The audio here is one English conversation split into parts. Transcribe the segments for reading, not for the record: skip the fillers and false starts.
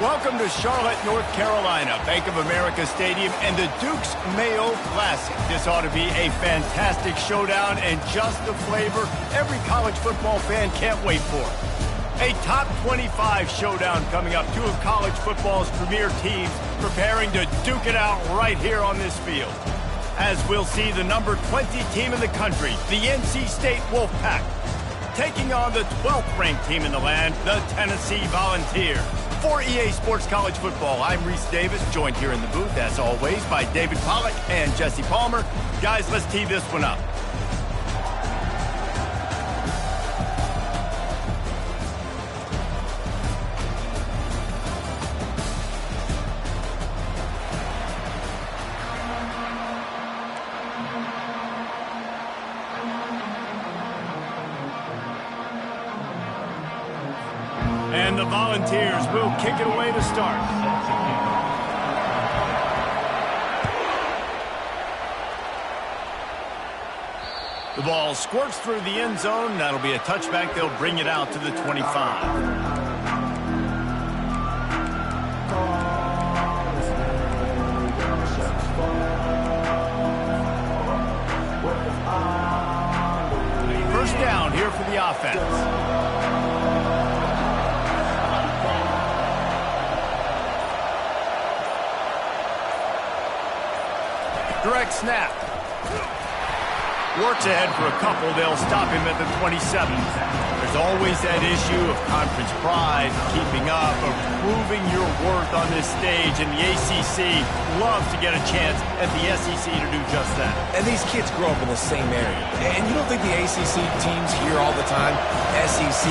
Welcome to Charlotte, North Carolina, Bank of America Stadium, and the Duke's Mayo Classic. This ought to be a fantastic showdown and just the flavor every college football fan can't wait for. A top 25 showdown coming up. Two of college football's premier teams preparing to duke it out right here on this field. As we'll see the number 20 team in the country, the NC State Wolfpack, taking on the 12th ranked team in the land, the Tennessee Volunteers. For EA Sports College Football, I'm Reese Davis, joined here in the booth, as always, by David Pollack and Jesse Palmer. Guys, let's tee this one up. And the Volunteers will kick it away to start. The ball squirts through the end zone. That'll be a touchback. They'll bring it out to the 25. First down here for the offense. Direct snap. Works ahead for a couple. They'll stop him at the 27. There's always that issue of conference pride, keeping up, of proving your worth on this stage, and the ACC loves to get a chance at the SEC to do just that. And these kids grow up in the same area. And you don't think the ACC teams hear all the time, SEC,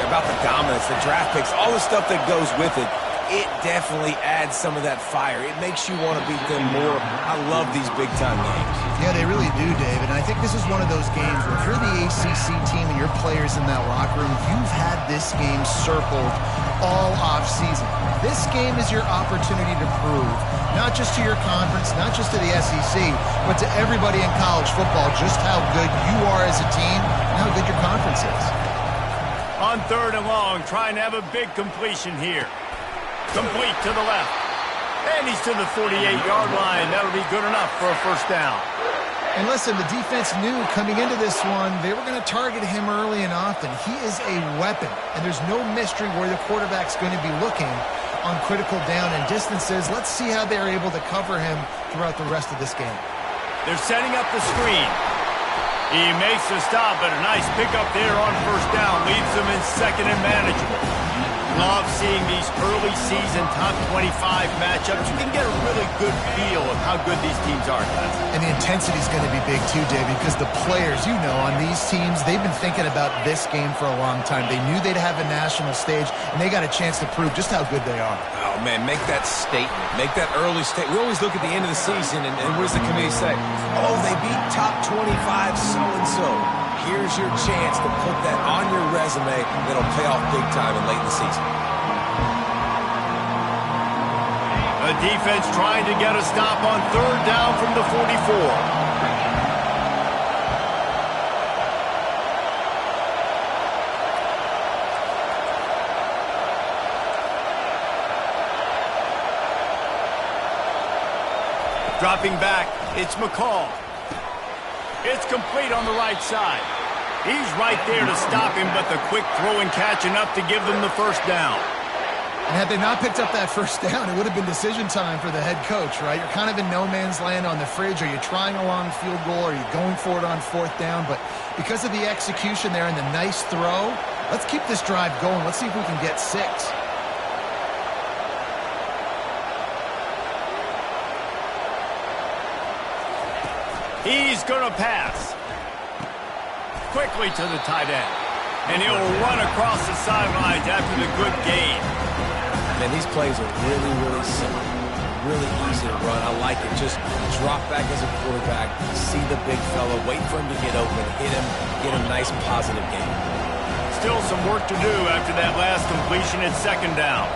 about the dominance, the draft picks, all the stuff that goes with it. It definitely adds some of that fire. It makes you want to beat them more. I love these big-time games. Yeah, they really do, David. And I think this is one of those games where if you're the ACC team and your players in that locker room, you've had this game circled all off-season. This game is your opportunity to prove, not just to your conference, not just to the SEC, but to everybody in college football, just how good you are as a team and how good your conference is. On 3rd and long, trying to have a big completion here. Complete to the left. And he's to the 48-yard line. That'll be good enough for a first down. And listen, the defense knew coming into this one, they were going to target him early and often. He is a weapon, and there's no mystery where the quarterback's going to be looking on critical down and distances. Let's see how they're able to cover him throughout the rest of this game. They're setting up the screen. He makes the stop, but a nice pickup there on first down. Leaves them in second and manageable. Love seeing these early season top 25 matchups. You can get a really good feel of how good these teams are, guys. And the intensity is going to be big too, David, because the players, you know, on these teams, they've been thinking about this game for a long time. They knew they'd have a national stage, and they got a chance to prove just how good they are. Oh, man, make that statement. Make that early statement. We always look at the end of the season, and what does the committee say? Oh, they beat top 25 so-and-so. Here's your chance to put that on your resume that'll pay off big time and late in the season. The defense trying to get a stop on 3rd down from the 44. Dropping back, it's McCall. It's complete on the right side. He's right there to stop him, but the quick throw and catch enough to give them the first down. And had they not picked up that first down, it would have been decision time for the head coach, right? You're kind of in no man's land on the fridge. Are you trying a long field goal? Are you going for it on 4th down? But because of the execution there and the nice throw, let's keep this drive going. Let's see if we can get 6. He's going to pass. Quickly to the tight end. And he'll run across the sidelines after the good gain. Man, these plays are really, really simple. Really easy to run. I like it. Just drop back as a quarterback, see the big fella, wait for him to get open, hit him, get a nice positive gain. Still some work to do after that last completion at 2nd down.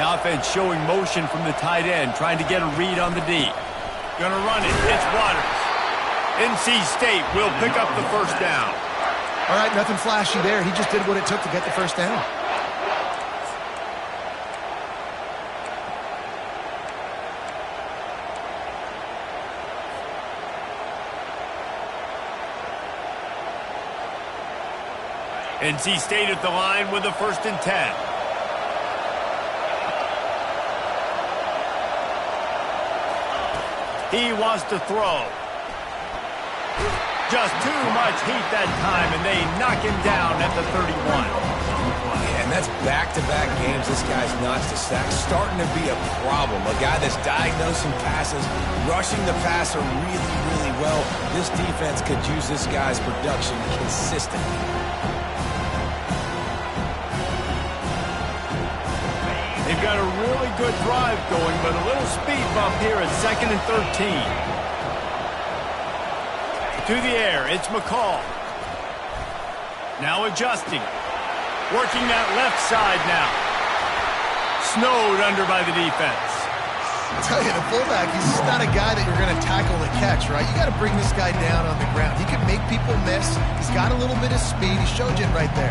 The offense showing motion from the tight end, trying to get a read on the D. Gonna run it. It's Waters. NC State will pick up the first down. All right, nothing flashy there. He just did what it took to get the first down. NC State at the line with a 1st and 10. He wants to throw. Just too much heat that time, and they knock him down at the 31. Yeah, and that's back-to-back games this guy's notched a sack. Starting to be a problem. A guy that's diagnosing passes, rushing the passer really, really well. This defense could use this guy's production consistently. They've got a really good drive going, but a little speed bump here at 2nd and 13. To the air, it's McCall. Now adjusting. Working that left side now. Snowed under by the defense. I tell you, the fullback, he's just not a guy that you're going to tackle and catch, right? You got to bring this guy down on the ground. He can make people miss. He's got a little bit of speed. He showed you it right there.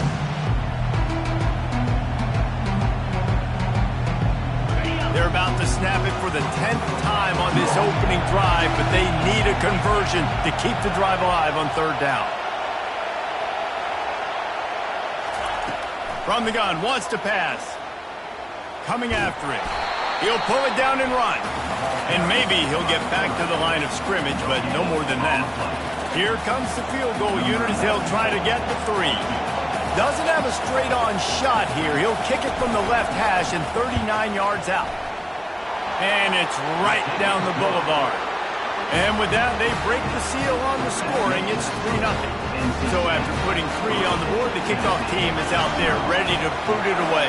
They're about to snap it for the 10th time on this opening drive, but they need a conversion to keep the drive alive on 3rd down. From the gun, wants to pass. Coming after it. He'll pull it down and run. And maybe he'll get back to the line of scrimmage, but no more than that. Here comes the field goal unit as they'll try to get the 3. Doesn't have a straight-on shot here. He'll kick it from the left hash and 39 yards out. And it's right down the boulevard. And with that, they break the seal on the scoring. It's 3-0. So after putting 3 on the board, the kickoff team is out there ready to boot it away.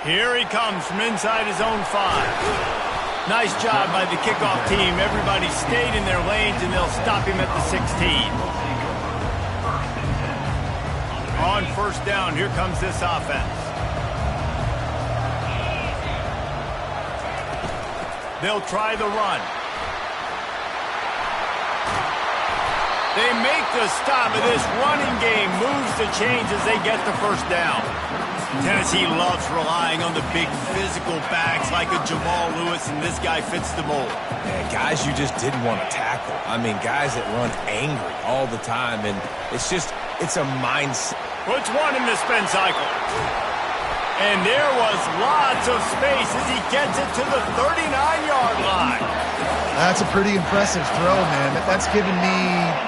Here he comes from inside his own 5. Nice job by the kickoff team. Everybody stayed in their lanes, and they'll stop him at the 16. On 1st down, here comes this offense. They'll try the run. They make the stop of this running game. Moves the chains as they get the 1st down. Tennessee loves relying on the big physical backs like a Jamal Lewis, and this guy fits the mold. Yeah, guys you just didn't want to tackle. I mean, guys that run angry all the time, and it's a mindset. Puts 1 in the spin cycle. And there was lots of space as he gets it to the 39-yard line. That's a pretty impressive throw, man. That's giving me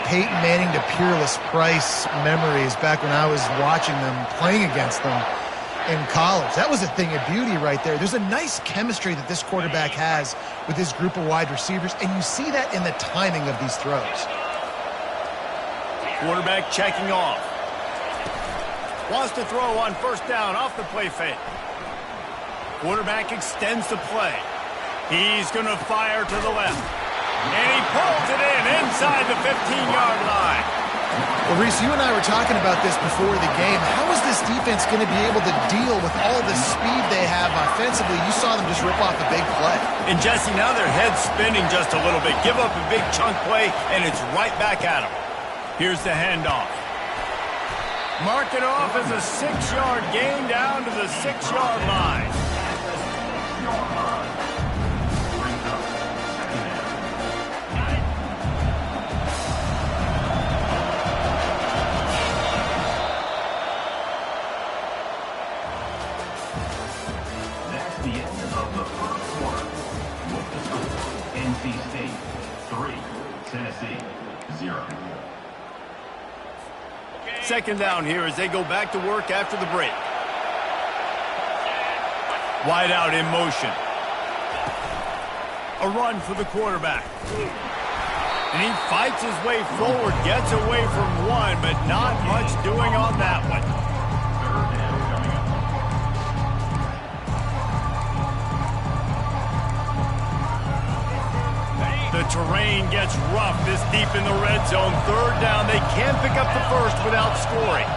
Peyton Manning to Peerless Price memories back when I was watching them, playing against them in college. That was a thing of beauty right there. There's a nice chemistry that this quarterback has with his group of wide receivers, and you see that in the timing of these throws. Quarterback checking off. Wants to throw on 1st down off the play fake. Quarterback extends the play. He's going to fire to the left. And he pulls it in inside the 15-yard line. Well, Reese, you and I were talking about this before the game. How is this defense going to be able to deal with all the speed they have offensively? You saw them just rip off a big play. And, Jesse, now their head's spinning just a little bit. Give up a big chunk play, and it's right back at them. Here's the handoff. Mark it off as a 6-yard gain down to the 6-yard line. That's the end of the 1st quarter. With the score, NC State 3, Tennessee 0. 2nd down here as they go back to work after the break. Wide out in motion. A run for the quarterback. And he fights his way forward, gets away from 1, but not much doing on that one. The terrain gets rough this deep in the red zone. 3rd down. They can't pick up the 1st without scoring.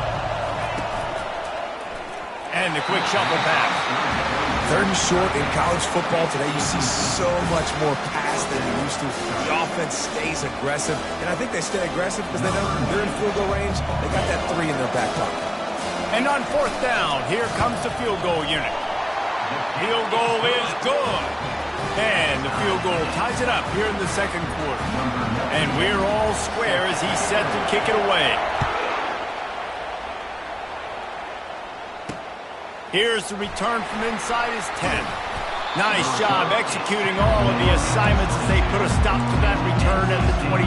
And the quick shuffle pass. Third and short in college football today, you see so much more pass than you used to. The offense stays aggressive, and I think they stay aggressive because they know they're in field goal range. They got that 3 in their back pocket. And on fourth down, here comes the field goal unit. Field goal is good. And the field goal ties it up here in the second quarter. And we're all square as he's set to kick it away. Here's the return from inside his 10. Nice job executing all of the assignments as they put a stop to that return at the 22.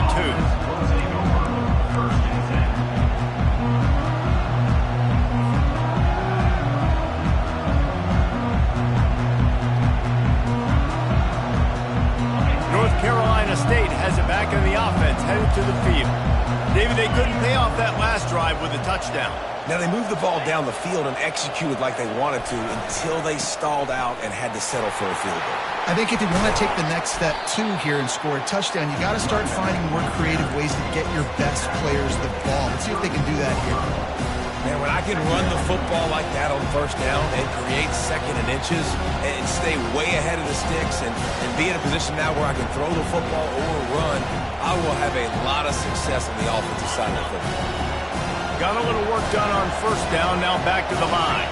North Carolina State has it back in the offense, headed to the field. David, they couldn't pay off that last drive with a touchdown. Now, they moved the ball down the field and executed like they wanted to until they stalled out and had to settle for a field goal. I think if you want to take the next step, too, here and score a touchdown, you got to start finding more creative ways to get your best players the ball. Let's see if they can do that here. Man, when I can run the football like that on first down and create second and inches and stay way ahead of the sticks and be in a position now where I can throw the football or run, I will have a lot of success on the offensive side of the football. Got a little work done on first down, now back to the line.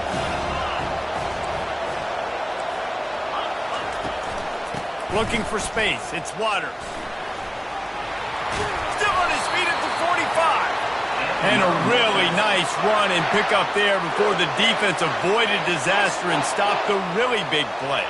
Looking for space, it's Waters. Still on his feet at the 45. And a really nice run and pick up there before the defense avoided disaster and stopped the really big play.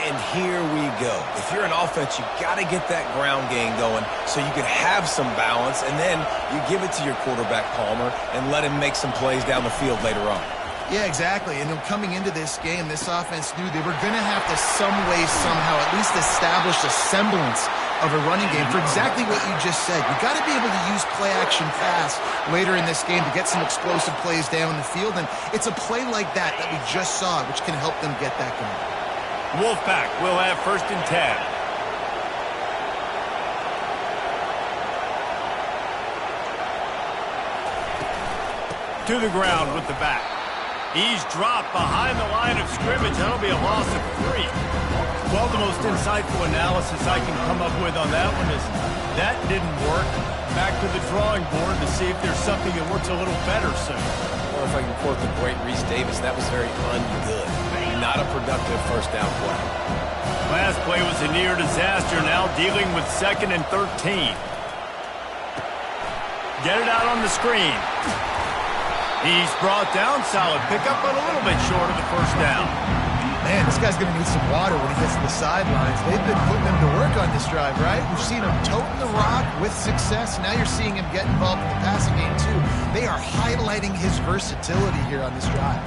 And here we go. If you're an offense, you got to get that ground game going so you can have some balance, and then you give it to your quarterback, Palmer, and let him make some plays down the field later on. Yeah, exactly. And coming into this game, this offense knew they were going to have to some way, somehow, at least establish a semblance of a running game for exactly what you just said. You got to be able to use play-action pass later in this game to get some explosive plays down the field, and it's a play like that we just saw, which can help them get that going. Wolfpack will have first and 10. To the ground with the back. He's dropped behind the line of scrimmage. That'll be a loss of 3. Well, the most insightful analysis I can come up with on that one is that didn't work. Back to the drawing board to see if there's something that works a little better soon. Or if I can quote the great Reese Davis, that was very ungood. Not a productive first down play. Last play was a near disaster, now dealing with 2nd and 13. Get it out on the screen. He's brought down, solid pickup, but a little bit short of the first down. Man, this guy's going to need some water when he gets to the sidelines. They've been putting him to work on this drive, right? We've seen him toting the rock with success. Now you're seeing him get involved in the passing game, too. They are highlighting his versatility here on this drive.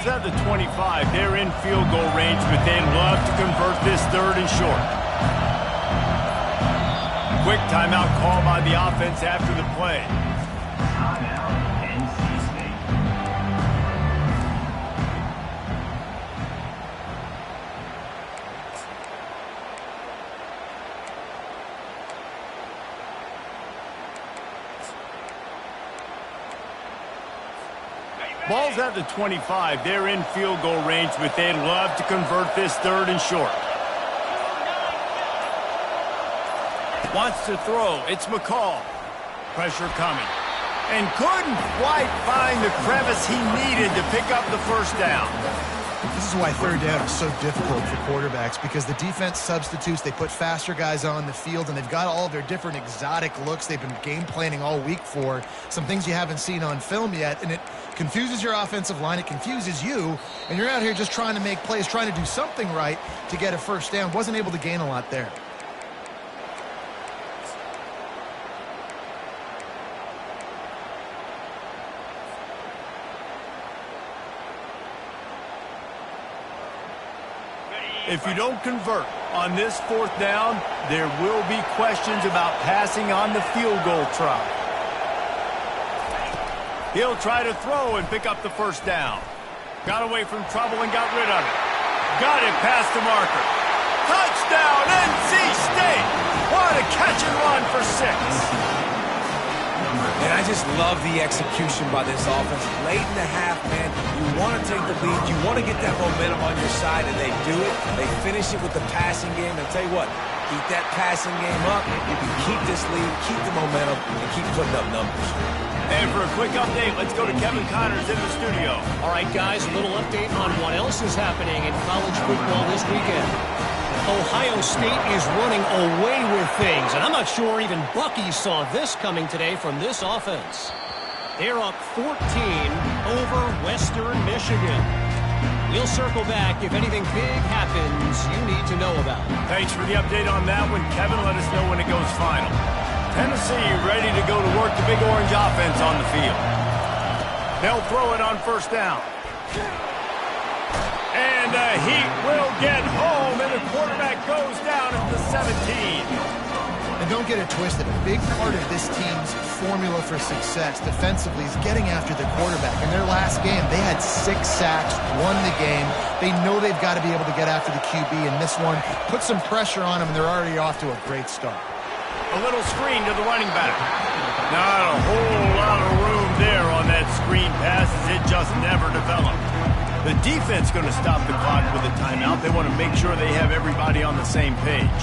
At the 25, they're in field goal range, but they'd love to convert this 3rd and short. Quick timeout call by the offense after the play. Timeout, NC State. Ball's at the 25. They're in field goal range, but they'd love to convert this 3rd and short. Wants to throw. It's McCall. Pressure coming. And couldn't quite find the crevice he needed to pick up the first down. This is why 3rd down is so difficult for quarterbacks, because the defense substitutes, they put faster guys on the field, and they've got all their different exotic looks they've been game planning all week for, some things you haven't seen on film yet, and it confuses your offensive line, it confuses you, and you're out here just trying to make plays, trying to do something right to get a first down. Wasn't able to gain a lot there. If you don't convert on this 4th down, there will be questions about passing on the field goal try. He'll try to throw and pick up the first down. Got away from trouble and got rid of it. Got it past the marker. Touchdown, NC State! What a catch and run for 6. And I just love the execution by this offense. Late in the half, man, you want to take the lead. You want to get that momentum on your side, and they do it. They finish it with the passing game. I'll tell you what, keep that passing game up. You can keep this lead, keep the momentum, and keep putting up numbers. And for a quick update, let's go to Kevin Connors in the studio. All right, guys, a little update on what else is happening in college football this weekend. Ohio State is running away with things, and I'm not sure even Bucky saw this coming today from this offense. They're up 14 over Western Michigan. We'll circle back if anything big happens you need to know about. Thanks for the update on that one, Kevin. Let us know when it goes final. Tennessee ready to go to work the Big Orange offense on the field. They'll throw it on first down. And the Heat will get home, and the quarterback goes down at the 17. And don't get it twisted. A big part of this team's formula for success defensively is getting after the quarterback. In their last game, they had 6 sacks, won the game. They know they've got to be able to get after the QB, and this one put some pressure on them, and they're already off to a great start. A little screen to the running back. Not a whole lot of room there on that screen pass, as it just never developed. The defense going to stop the clock with a timeout. They want to make sure they have everybody on the same page.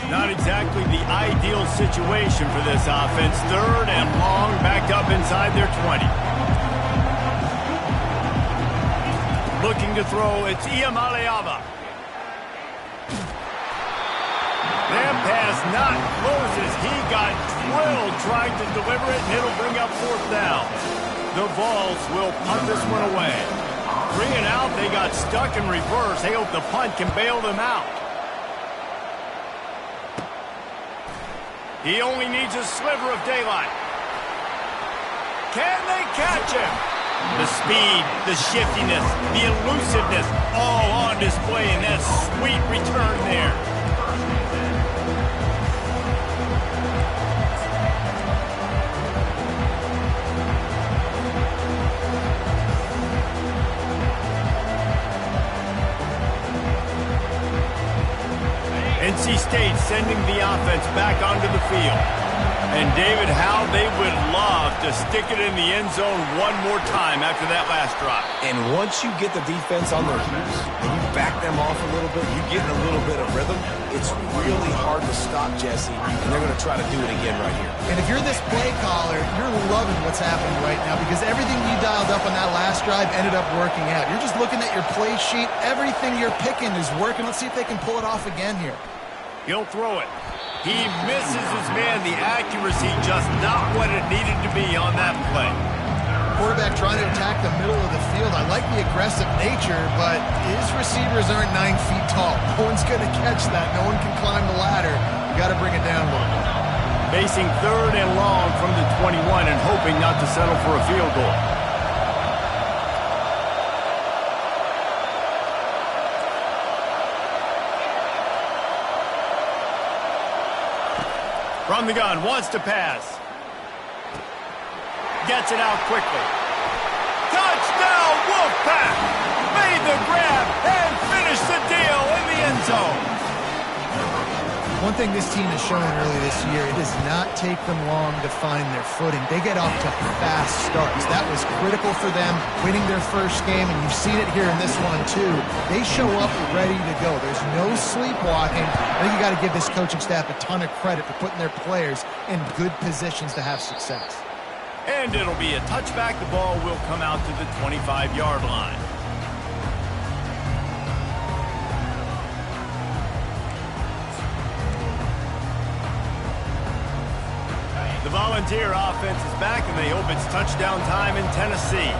Not exactly the ideal situation for this offense. 3rd and long, backed up inside their 20. Looking to throw, it's Iamaleava. That pass not closes. He got drilled trying to deliver it, and it'll bring up 4th down. The Vols will punt this one away. 3 and out, they got stuck in reverse. They hope the punt can bail them out. He only needs a sliver of daylight. Can they catch him? The speed, the shiftiness, the elusiveness, all on display in that sweet return there. NC State sending the offense back onto the field. And David, how they would love to stick it in the end zone one more time after that last drive. And once you get the defense on their heels and you back them off a little bit, you get in a little bit of rhythm, it's really hard to stop, Jesse, and they're going to try to do it again right here. And if you're this play caller, you're loving what's happening right now because everything you dialed up on that last drive ended up working out. You're just looking at your play sheet. Everything you're picking is working. Let's see if they can pull it off again here. He'll throw it. He misses his man. The accuracy just not what it needed to be on that play. Quarterback trying to attack the middle of the field. I like the aggressive nature, but his receivers aren't 9 feet tall. No one's going to catch that. No one can climb the ladder. You got to bring it down a little bit. Facing 3rd and long from the 21 and hoping not to settle for a field goal. From the gun, wants to pass. Gets it out quickly. Touchdown, Wolfpack! Made the grab and finished the deal in the end zone. One thing this team has shown early this year, it does not take them long to find their footing. They get off to fast starts. That was critical for them, winning their first game, and you've seen it here in this one too. They show up ready to go. There's no sleepwalking. I think you got to give this coaching staff a ton of credit for putting their players in good positions to have success. And it'll be a touchback. The ball will come out to the 25-yard line. The Volunteer offense is back, and they hope it's touchdown time in Tennessee.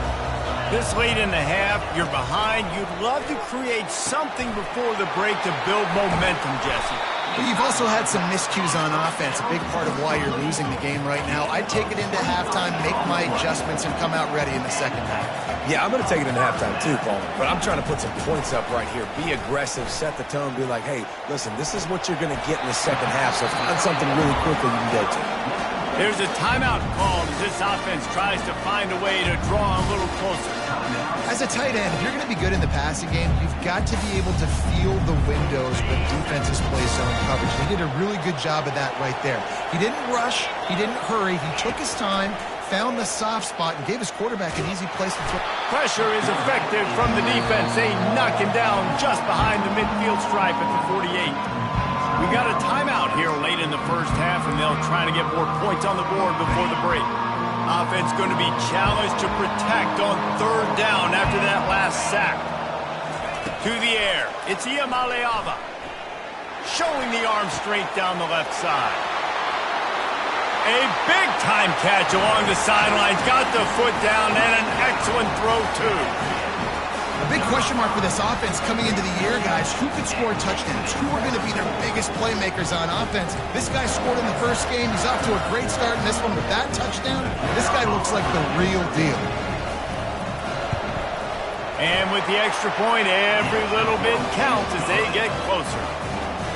This late in the half, you're behind. You'd love to create something before the break to build momentum, Jesse. But you've also had some miscues on offense, a big part of why you're losing the game right now. I'd take it into halftime, make my adjustments, and come out ready in the second half. Yeah, I'm going to take it into halftime too, Paul. But I'm trying to put some points up right here. Be aggressive, set the tone, be like, hey, listen, this is what you're going to get in the second half, so find something really quickly you can go to. There's a timeout called as this offense tries to find a way to draw a little closer. As a tight end, if you're going to be good in the passing game, you've got to be able to feel the windows when defenses play zone coverage. He did a really good job of that right there. He didn't rush. He didn't hurry. He took his time, found the soft spot, and gave his quarterback an easy place to throw. Pressure is effective from the defense. They knock him down just behind the midfield stripe at the 48. We've got a timeout here late in the first half, and they'll try to get more points on the board before the break. Offense going to be challenged to protect on third down after that last sack. To the air, it's Iamaleava, showing the arm strength down the left side. A big-time catch along the sidelines, got the foot down, and an excellent throw, too. A big question mark for this offense coming into the year, guys. Who could score touchdowns? Who are going to be their biggest playmakers on offense? This guy scored in the first game. He's off to a great start in this one with that touchdown. This guy looks like the real deal. And with the extra point, every little bit counts as they get closer.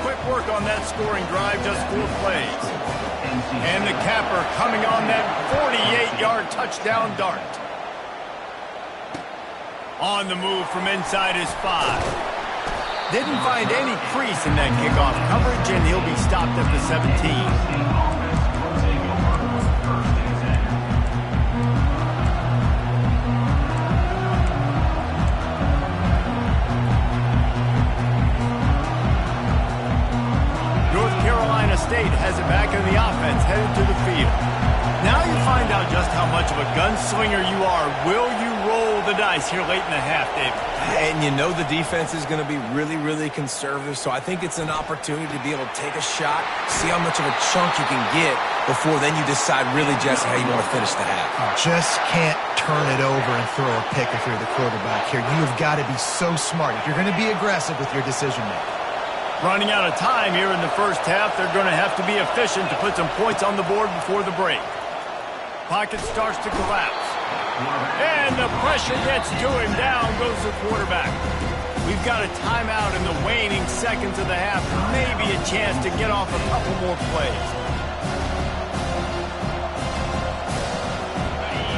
Quick work on that scoring drive, just 4 plays. And the capper coming on that 48-yard touchdown dart. On the move from inside his 5. Didn't find any crease in that kickoff coverage, and he'll be stopped at the 17. State has it back in the offense, headed to the field. Now you find out just how much of a gunslinger you are. Will you roll the dice here late in the half, David? And you know the defense is going to be really, really conservative, so I think it's an opportunity to be able to take a shot, see how much of a chunk you can get before then you decide really just how you want to finish the half. Just can't turn it over and throw a pick if you're the quarterback here. You've got to be so smart if you're going to be aggressive with your decision-making. Running out of time here in the first half, they're going to have to be efficient to put some points on the board before the break. Pocket starts to collapse. And the pressure gets to him. Down goes the quarterback. We've got a timeout in the waning seconds of the half. Maybe a chance to get off a couple more plays.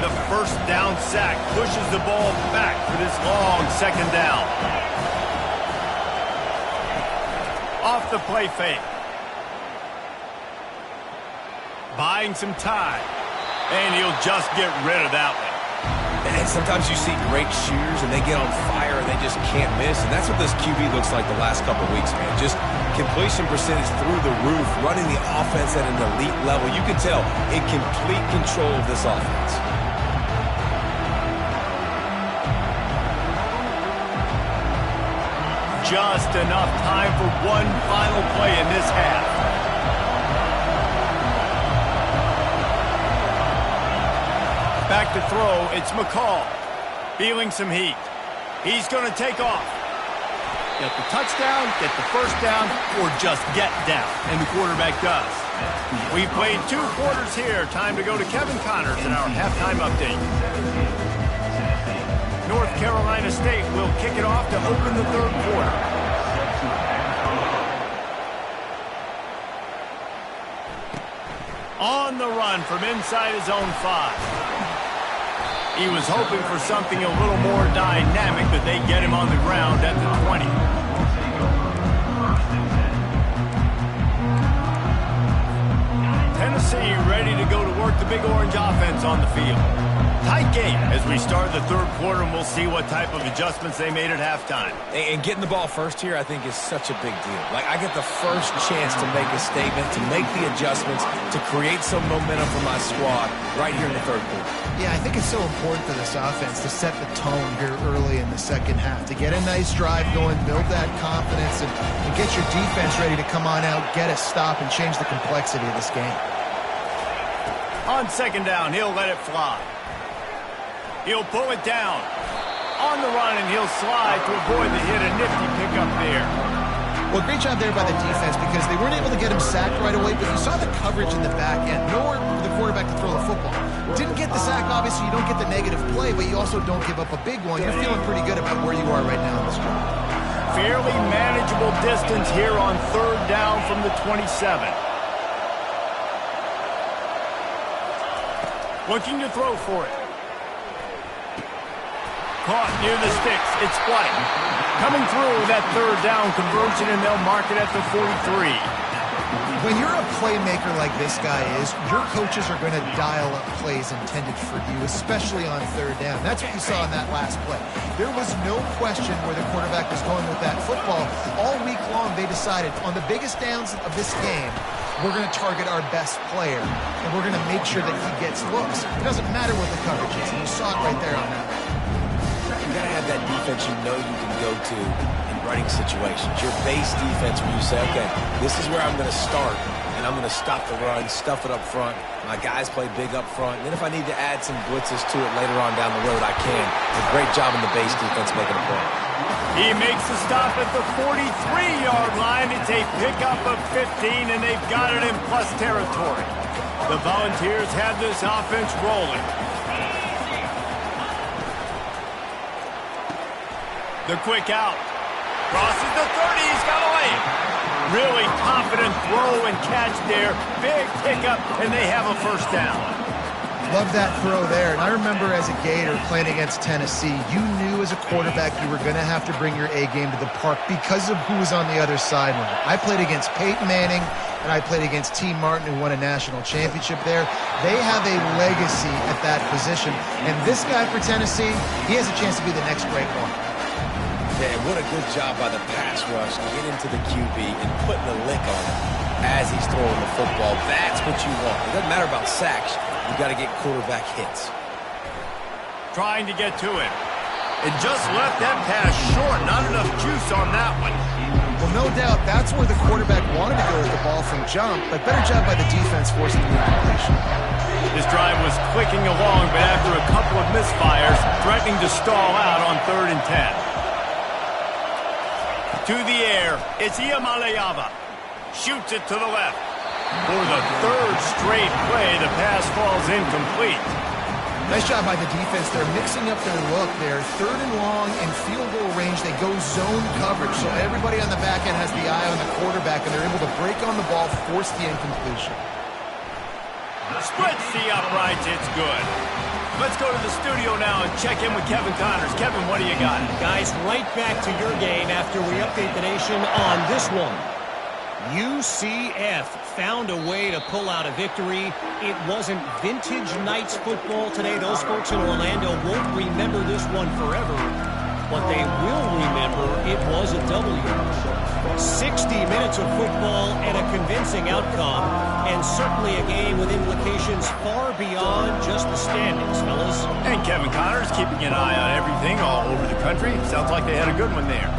The first down sack pushes the ball back for this long second down. Off the play fake. Buying some time. And he'll just get rid of that one. And sometimes you see great shooters and they get on fire and they just can't miss. And that's what this QB looks like the last couple weeks, man. Just completion percentage through the roof, running the offense at an elite level. You can tell in complete control of this offense. Just enough time for one final play in this half. Back to throw, it's McCall. Feeling some heat. He's going to take off. Get the touchdown, get the first down, or just get down. And the quarterback does. We've played 2 quarters here. Time to go to Kevin Connors in our halftime update. North Carolina State will kick it off to open the third quarter. On the run from inside his own 5. He was hoping for something a little more dynamic, but they get him on the ground at the 20. Tennessee ready to go to work the Big Orange offense on the field. Tight game as we start the third quarter, and we'll see what type of adjustments they made at halftime. And getting the ball first here, I think, is such a big deal. Like, I get the first chance to make a statement, to make the adjustments, to create some momentum for my squad right here in the third quarter. Yeah, I think it's so important for this offense to set the tone here early in the second half, to get a nice drive going, build that confidence, and get your defense ready to come on out, get a stop, and change the complexity of this game. On second down, he'll let it fly. He'll pull it down. On the run, and he'll slide to avoid the hit. A nifty pickup there. Well, great job there by the defense because they weren't able to get him sacked right away, but you saw the coverage in the back end. Nowhere for the quarterback to throw the football. Didn't get the sack, obviously. You don't get the negative play, but you also don't give up a big one. You're feeling pretty good about where you are right now in this drive. Fairly manageable distance here on third down from the 27. Looking to throw for it. Caught near the sticks. It's White. Coming through that third down conversion, and they'll mark it at the 43. When you're a playmaker like this guy is, your coaches are going to dial up plays intended for you, especially on third down. That's what you saw in that last play. There was no question where the quarterback was going with that football. All week long, they decided on the biggest downs of this game, we're going to target our best player, and we're going to make sure that he gets looks. It doesn't matter what the coverage is, and you saw it right there on that. You got to have that defense you know you can go to in running situations. Your base defense where you say, okay, this is where I'm going to start, and I'm going to stop the run, stuff it up front. My guys play big up front. And then if I need to add some blitzes to it later on down the road, I can. A great job in the base defense making a play. He makes the stop at the 43-yard line. It's a pickup of 15, and they've got it in plus territory. The Volunteers have this offense rolling. The quick out. Crosses the 30. He's got away. Really confident throw and catch there. Big pickup, and they have a first down. Love that throw there. And I remember as a Gator playing against Tennessee, you knew as a quarterback you were going to have to bring your A game to the park because of who was on the other sideline. I played against Peyton Manning, and I played against T. Martin, who won a national championship there. They have a legacy at that position. And this guy for Tennessee, he has a chance to be the next great one. Yeah, and what a good job by the pass rush to get into the QB and putting a lick on him as he's throwing the football. That's what you want. It doesn't matter about sacks. You got to get quarterback hits. Trying to get to him. And just left that pass short. Not enough juice on that one. Well, no doubt that's where the quarterback wanted to go with the ball from jump, but better job by the defense forcing the incompletion. This drive was clicking along, but after a couple of misfires, threatening to stall out on 3rd and 10. To the air, it's Iamaleava. Shoots it to the left. For the 3rd straight play, the pass falls incomplete. Nice job by the defense. They're mixing up their look there. 3rd and long in field goal range. They go zone coverage, so everybody on the back end has the eye on the quarterback, and they're able to break on the ball, force the incompletion. Splits the uprights. It's good. Let's go to the studio now and check in with Kevin Connors. Kevin, what do you got? Guys, right back to your game after we update the nation on this one. UCF found a way to pull out a victory. It wasn't vintage Knights football today. Those folks in Orlando won't remember this one forever. What they will remember, it was a W. 60 minutes of football and a convincing outcome, and certainly a game with implications far beyond just the standings, fellas. And Kevin Connors keeping an eye on everything all over the country. Sounds like they had a good one there.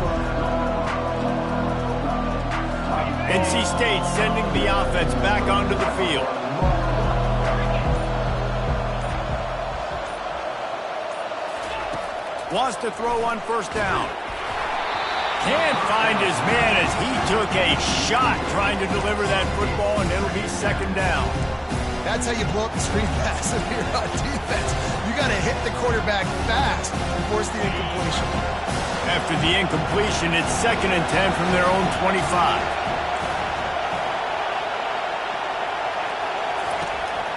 NC State sending the offense back onto the field. Wants to throw on 1st down. Can't find his man as he took a shot trying to deliver that football, and it'll be 2nd down. That's how you blow up the screen pass if you're on defense. You got to hit the quarterback fast and force the incompletion. After the incompletion, it's 2nd and 10 from their own 25.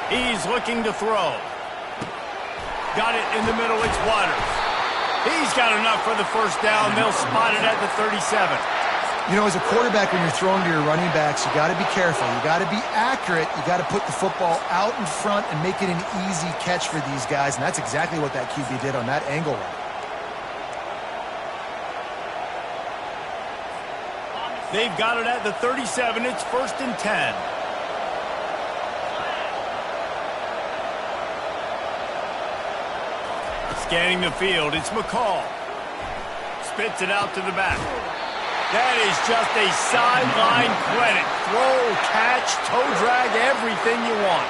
He's looking to throw. Got it in the middle. It's Waters. He's got enough for the 1st down. They'll spot it at the 37. You know, as a quarterback, when you're throwing to your running backs, you got to be careful. You got to be accurate. You got to put the football out in front and make it an easy catch for these guys, and that's exactly what that QB did on that angle route. They've got it at the 37. It's 1st and 10. Scanning the field, it's McCall. Spits it out to the back. That is just a sideline credit. Throw, catch, toe drag, everything you want.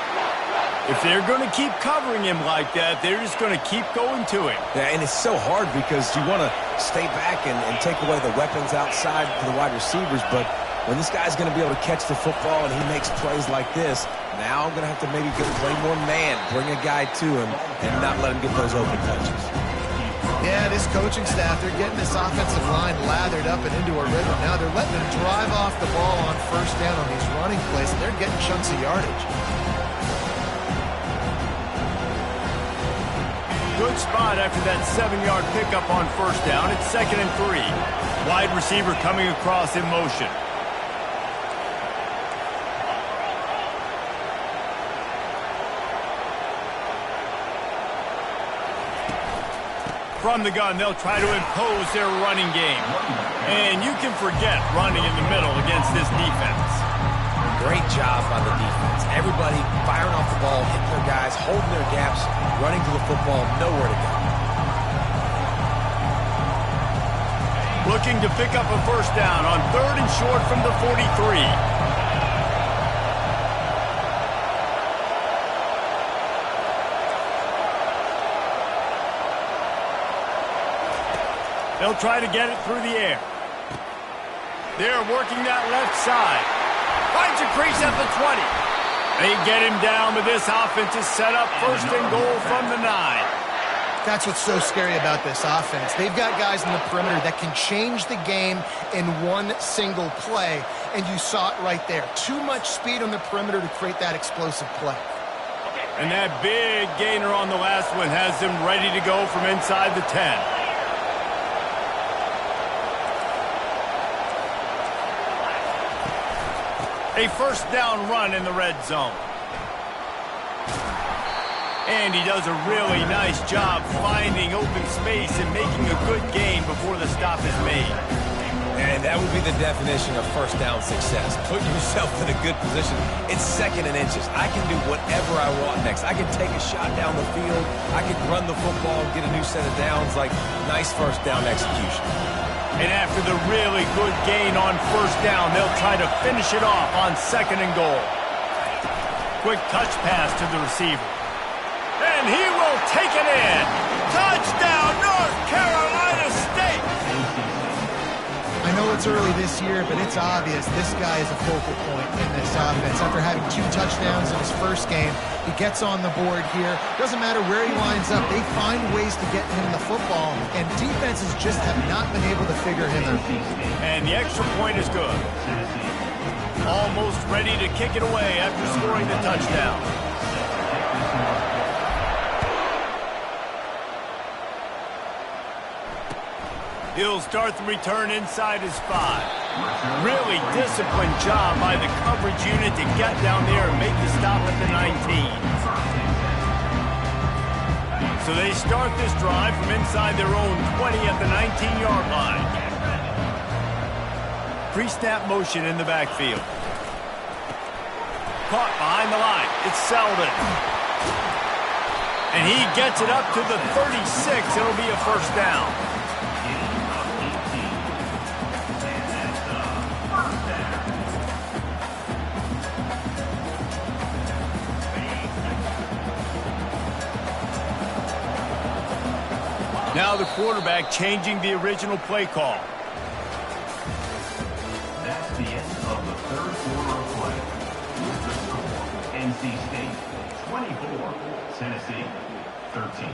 If they're going to keep covering him like that, they're just going to keep going to him. Yeah, and it's so hard because you want to stay back and take away the weapons outside for the wide receivers, but when this guy's going to be able to catch the football and he makes plays like this, now I'm going to have to maybe play more man, bring a guy to him, and not let him get those open touches. Yeah, this coaching staff, they're getting this offensive line lathered up and into a rhythm. Now they're letting them drive off the ball on 1st down on these running plays, and they're getting chunks of yardage. good spot after that 7-yard pickup on first down. It's 2nd and 3. Wide receiver coming across in motion. From the gun, they'll try to impose their running game. And you can forget running in the middle against this defense. Great job by the defense. Everybody firing off the ball, hitting their guys, holding their gaps, running to the football, nowhere to go. Looking to pick up a first down on 3rd and short from the 43. They'll try to get it through the air. They're working that left side. Finds a crease at the 20. They get him down, but this offense is set up 1st and goal from the 9. That's what's so scary about this offense. They've got guys in the perimeter that can change the game in one single play, and you saw it right there. Too much speed on the perimeter to create that explosive play. And that big gainer on the last one has them ready to go from inside the 10. A first down run in the red zone. And he does a really nice job finding open space and making a good gain before the stop is made. And that would be the definition of first down success. Putting yourself in a good position. It's 2nd and inches. I can do whatever I want next. I can take a shot down the field. I can run the football and get a new set of downs. Like, nice first down execution. And after the really good gain on first down, they'll try to finish it off on 2nd and goal. Quick touch pass to the receiver. And he will take it in. Touchdown, North Carolina State. I know it's early this year, but it's obvious this guy is a focal point in this offense. After having 2 touchdowns in his first game, he gets on the board here. Doesn't matter where he lines up. They find ways to get him the football, and defenses just have not been able to figure him out. And the extra point is good. Almost ready to kick it away after scoring the touchdown. He'll start the return inside his 5. Really disciplined job by the coverage unit to get down there and make the stop at the 19. So they start this drive from inside their own 20 at the 19-yard line. Pre-snap motion in the backfield. Caught behind the line. It's Selden. And he gets it up to the 36. It'll be a first down. Now the quarterback changing the original play call. That's the end of the 3rd quarter of play. With the score, NC State 24, Tennessee 13.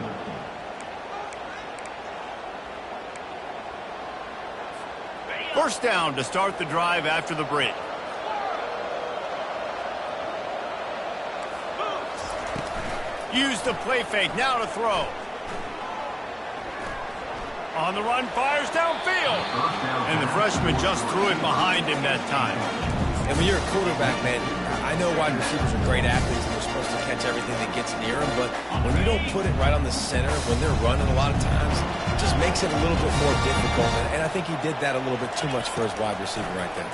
First down to start the drive after the break. Use the play fake, now to throw. On the run, fires downfield. And the freshman just threw it behind him that time. And when you're a quarterback, man, I know wide receivers are great athletes and they're supposed to catch everything that gets near them, but when you don't put it right on the center, when they're running a lot of times, it just makes it a little bit more difficult. And I think he did that a little bit too much for his wide receiver right there.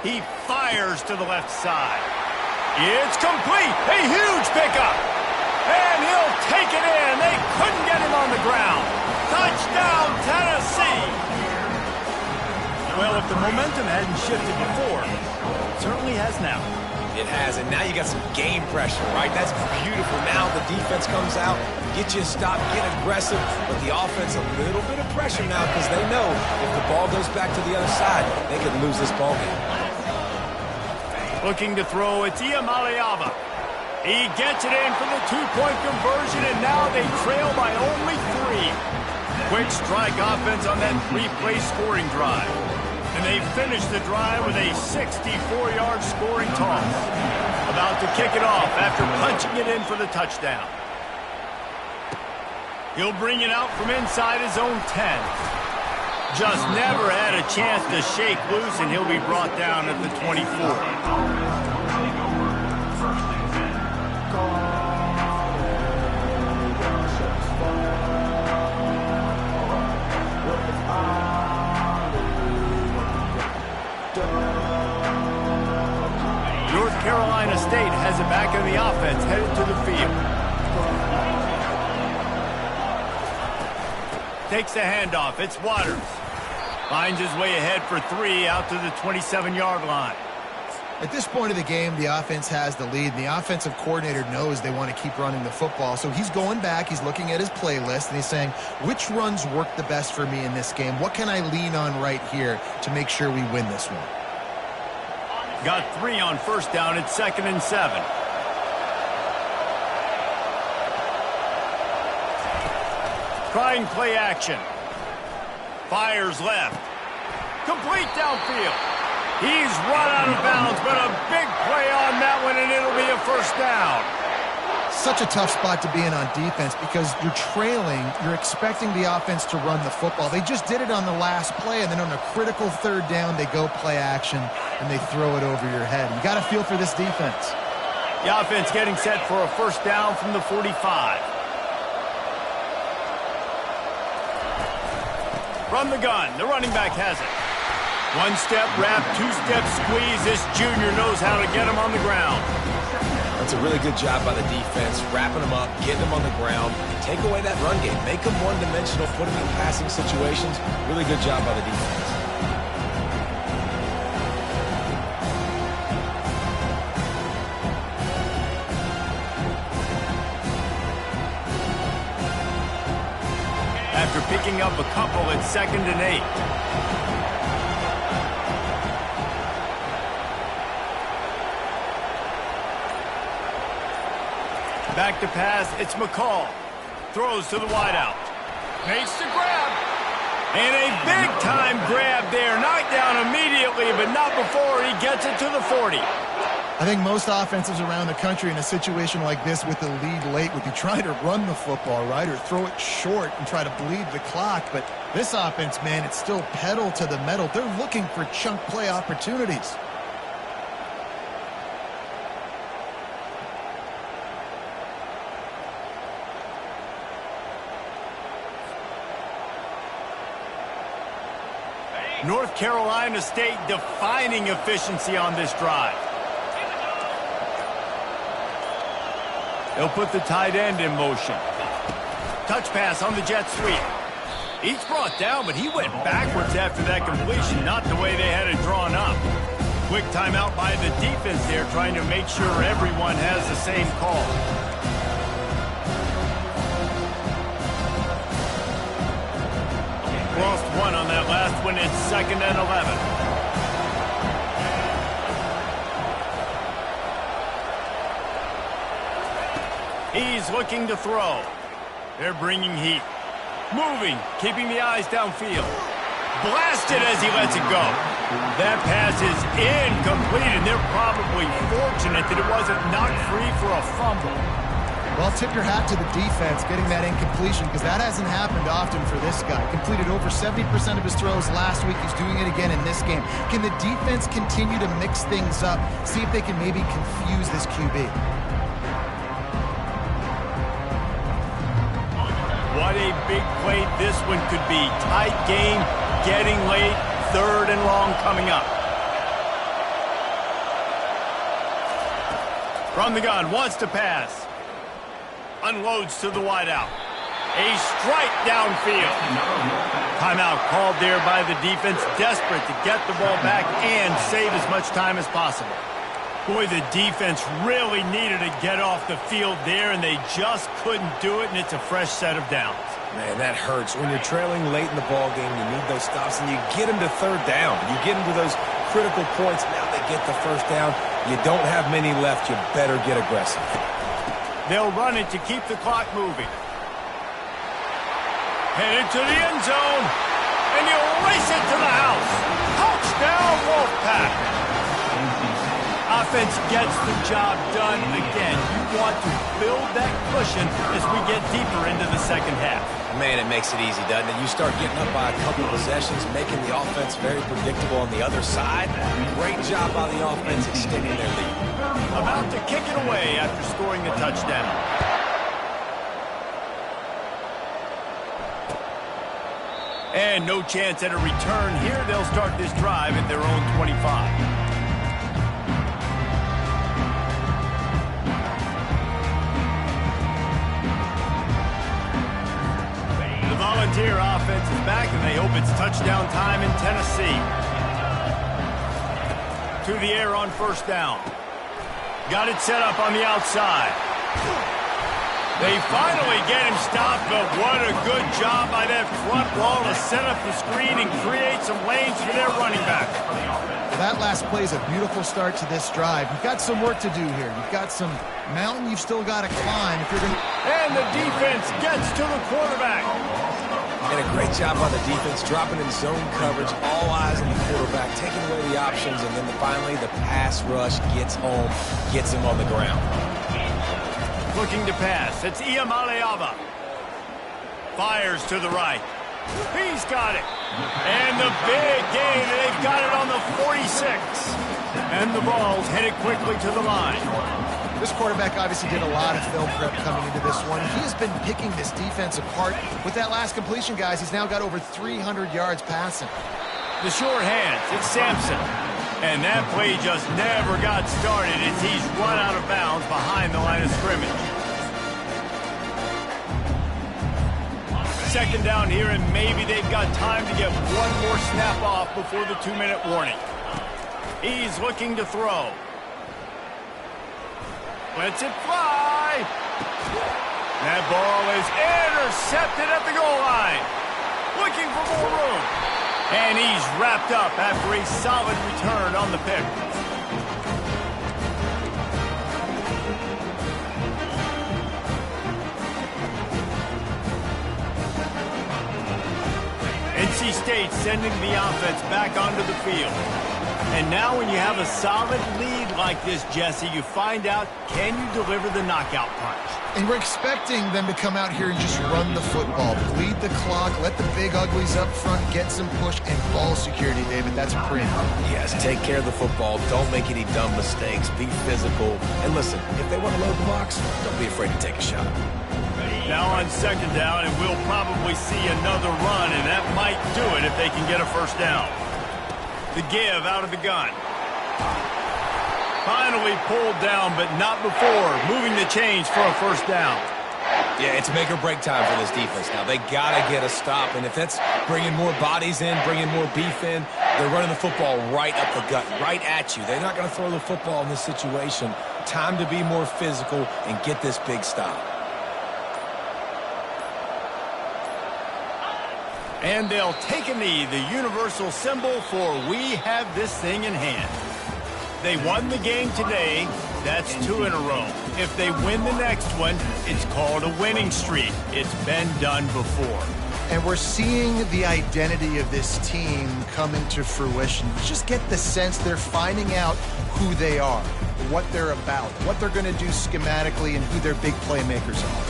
He fires to the left side. It's complete. A huge pickup. And he'll take it in. They couldn't get him on the ground. Touchdown, Tennessee! Well, if the momentum hadn't shifted before, it certainly has now. It has, and now you got some game pressure, right? That's beautiful. Now the defense comes out, get you a stop, get aggressive, but the offense a little bit of pressure now because they know if the ball goes back to the other side, they could lose this ball game. Looking to throw, it's Iamaleava. He gets it in for the 2-point conversion, and now they trail by only 3. Quick strike offense on that 3-play scoring drive. And they finish the drive with a 64-yard scoring toss. About to kick it off after punching it in for the touchdown. He'll bring it out from inside his own 10. Just never had a chance to shake loose, and he'll be brought down at the 24. North Carolina State has it back in the offense, headed to the field. Takes the handoff. It's Waters. Finds his way ahead for 3 out to the 27-yard line. At this point of the game, the offense has the lead. The offensive coordinator knows they want to keep running the football. So he's going back. He's looking at his playlist, and he's saying, which runs work the best for me in this game? What can I lean on right here to make sure we win this one? Got 3 on first down. It's 2nd and 7. Trying play action. Fires left. Complete downfield. He's run out of bounds, but a big play on that one, and it'll be a first down. Such a tough spot to be in on defense because you're trailing. You're expecting the offense to run the football. They just did it on the last play, and then on a critical 3rd down, they go play action, and they throw it over your head. You got to feel for this defense. The offense getting set for a first down from the 45. From the gun, the running back has it. 1-step wrap, 2-step squeeze. This junior knows how to get him on the ground. That's a really good job by the defense, wrapping them up, getting them on the ground, take away that run game, make them one-dimensional, put them in passing situations. Really good job by the defense. After picking up a couple, it's 2nd and 8. Back to pass, it's McCall. Throws to the wideout. Makes the grab. And a big-time grab there. Knocked down immediately, but not before he gets it to the 40. I think most offenses around the country in a situation like this with the lead late would be trying to run the football, right, or throw it short and try to bleed the clock. But this offense, man, it's still pedal to the metal. They're looking for chunk play opportunities. North Carolina State defining efficiency on this drive. They'll put the tight end in motion. Touch pass on the jet sweep. He's brought down, but he went backwards after that completion, not the way they had it drawn up. Quick timeout by the defense there, trying to make sure everyone has the same call. Lost 1 on that last one. It's 2nd and 11. He's looking to throw. They're bringing heat. Moving, keeping the eyes downfield. Blasted as he lets it go. That pass is incomplete, and they're probably fortunate that it wasn't knocked free for a fumble. Well, tip your hat to the defense getting that incompletion because that hasn't happened often for this guy. Completed over 70% of his throws last week. He's doing it again in this game. Can the defense continue to mix things up? See if they can maybe confuse this QB. What a big play this one could be. Tight game, getting late, 3rd and long coming up. From the gun, wants to pass. Unloads to the wideout. A strike downfield. Timeout called there by the defense, desperate to get the ball back and save as much time as possible. Boy, the defense really needed to get off the field there, and they just couldn't do it, and it's a fresh set of downs. Man, that hurts. When you're trailing late in the ball game, you need those stops, and you get them to 3rd down. You get them to those critical points. Now they get the first down. You don't have many left. You better get aggressive. They'll run it to keep the clock moving. Headed to the end zone, and he'll race it to the house. Touchdown, Wolfpack. A offense gets the job done again. You want to build that cushion as we get deeper into the second half. Man, it makes it easy, doesn't it? You start getting up by a couple of possessions, making the offense very predictable on the other side. Great job by the offense extending their lead. About to kick it away after scoring the touchdown. And no chance at a return here. They'll start this drive at their own 25. The Volunteer offense is back, and they hope it's touchdown time in Tennessee. To the air on first down. Got it set up on the outside. They finally get him stopped, but what a good job by that front wall to set up the screen and create some lanes for their running back. That last play is a beautiful start to this drive. You've got some work to do here. You've got some mountain you've still got to climb if you're going to... And the defense gets to the quarterback. And a great job on the defense, dropping in zone coverage, all eyes on the quarterback, taking away the options, and then finally the pass rush gets home, gets him on the ground. Looking to pass. It's Iamaleava. Fires to the right. He's got it. And the big gain. They've got it on the 46. And the ball's headed quickly to the line. This quarterback obviously did a lot of film prep coming into this one. He has been picking this defense apart. With that last completion, guys, he's now got over 300 yards passing. The short hands. It's Sampson. And that play just never got started as he's run out of bounds behind the line of scrimmage. Second down here, and maybe they've got time to get one more snap off before the 2-minute warning. He's looking to throw. Lets it fly. That ball is intercepted at the goal line. Looking for more room. And he's wrapped up after a solid return on the pick. NC State sending the offense back onto the field. And now when you have a solid lead like this, Jesse, you find out, can you deliver the knockout punch? And we're expecting them to come out here and just run the football, bleed the clock, let the big uglies up front get some push and ball security, David. That's premium. Yes, take care of the football. Don't make any dumb mistakes. Be physical. And listen, if they want to load the box, don't be afraid to take a shot. Now on second down, and we'll probably see another run, and that might do it if they can get a first down. The give out of the gun. Finally pulled down, but not before moving the chains for a first down. Yeah, it's make or break time for this defense now. They got to get a stop, and if that's bringing more bodies in, bringing more beef in, they're running the football right up the gut, right at you. They're not going to throw the football in this situation. Time to be more physical and get this big stop. And they'll take a knee, the universal symbol for we have this thing in hand. They won the game today. That's 2 in a row. If they win the next one, it's called a winning streak. It's been done before. And we're seeing the identity of this team come into fruition. You just get the sense they're finding out who they are, what they're about, what they're going to do schematically, and who their big playmakers are.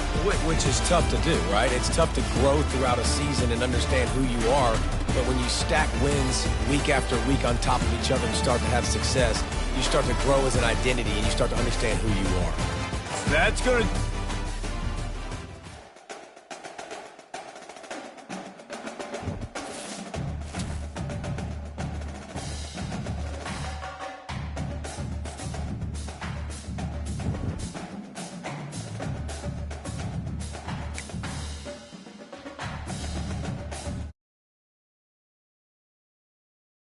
Which is tough to do, right? It's tough to grow throughout a season and understand who you are. But when you stack wins week after week on top of each other and start to have success, you start to grow as an identity and you start to understand who you are. That's going to